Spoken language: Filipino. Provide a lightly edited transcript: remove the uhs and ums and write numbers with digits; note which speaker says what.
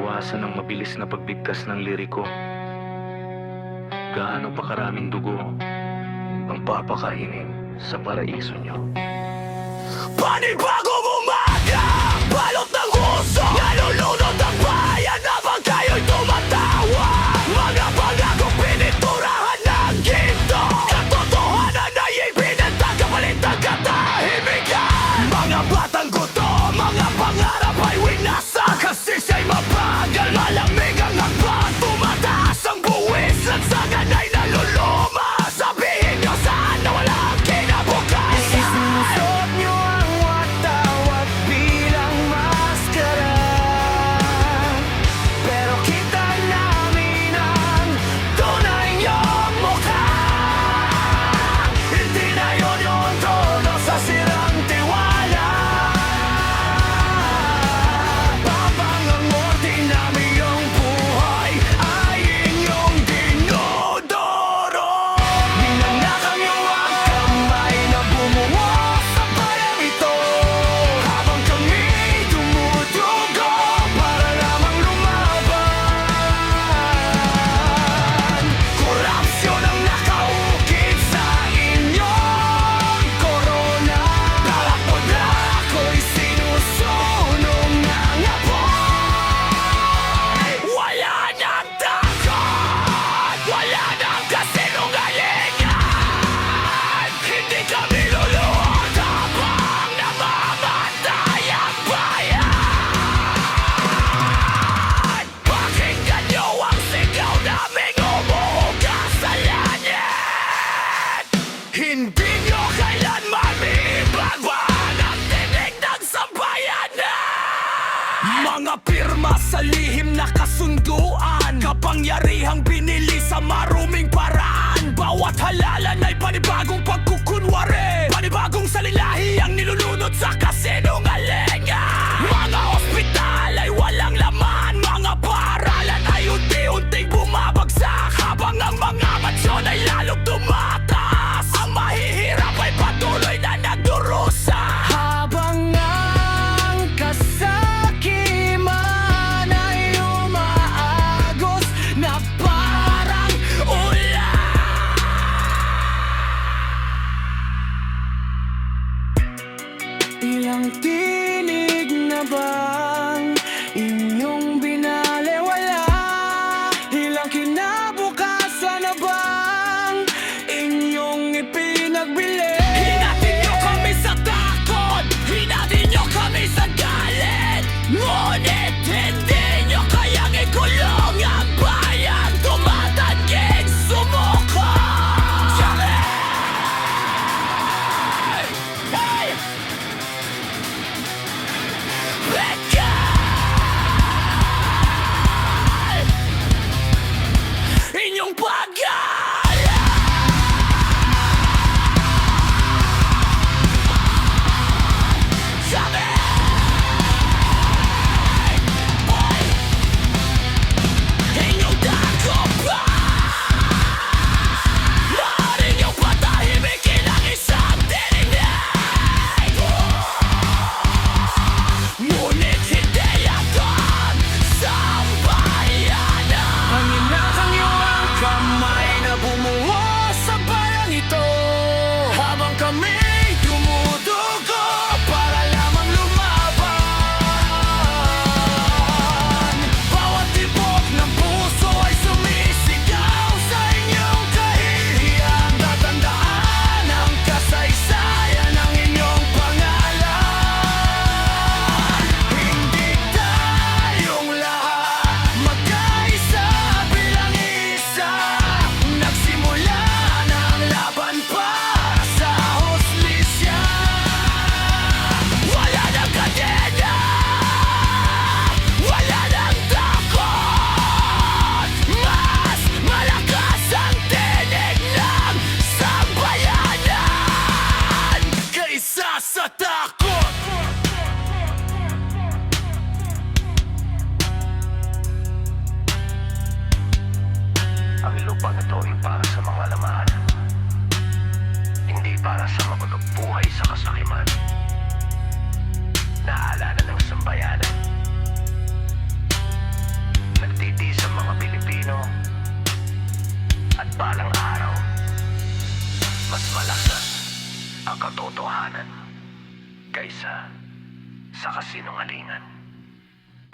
Speaker 1: maiwasan ang mabilis na pagbigkas ng liriko. Gaano pa karaming dugo ang papakainin sa paraiso nyo?
Speaker 2: Panibagong umaga, balot ng huso, nalulunod ang bayan habang kayo'y tumatawa. Mga pangakong piniturahan ng ginto, katotohanan ay ibinenta kapalit ng katahimikan. Mga batang guto, mga pangarap ay winasa, kasi siya'y mabagal, malamig ang hakbang. Tumataas ang buwis at sagan ay naluluma. Sabihin nyo saan nawala ang kinabukasan. Isinusot nyo ang watawat bilang maskara, pero kita namin ang tunay nyong mukha. Hindi na yun yung tono sa sirang tiwala. Babang ang ordinary yung buhay ay inyong dinodoro. Ninanakang yung ang kamay na bumuo sa bayang ito, habang kami dumudugo para lamang lumaban. Korupsyon ang nakaukit sa inyong korona. Talakot na ako'y sinusunog ng apoy. Wala nang takot, wala nang kasinungalingan. Hindi kami luluhod habang namamatay ang bayan. Pakinggan nyo ang sigaw naming umuugas sa langit. Hindi nyo kailanman maibagwan ang tinig ng sambayanan. Mga pirma sa lihim na kasunduan, kapangyarihang binili sa maruming paraan. Bawat halalan ay panibagong pagkukunwari, panibagong salilahi ang nilulunod sa kasinungalingan. Mga ospital ay walang laman, mga paaralan ay unti-unting bumabagsak, habang ang mga mansyon ay lalong tumataas. Ang mahihirap ay patuloy na nagdurusa, habang ang kasakiman ay umaagos na parang ulan. Ilang tinig na bang inyong binalewala? Ilang kinabukasan na bang inyong ipinagbili? Hinatin nyo kami sa takot, hinatin nyo kami sa galit, ngunit hindi nyo kayang ikulong ang bayang tumatanging sumuko. Hey!
Speaker 1: Mas malakas ang katotohanan kaysa sa kasinungalingan.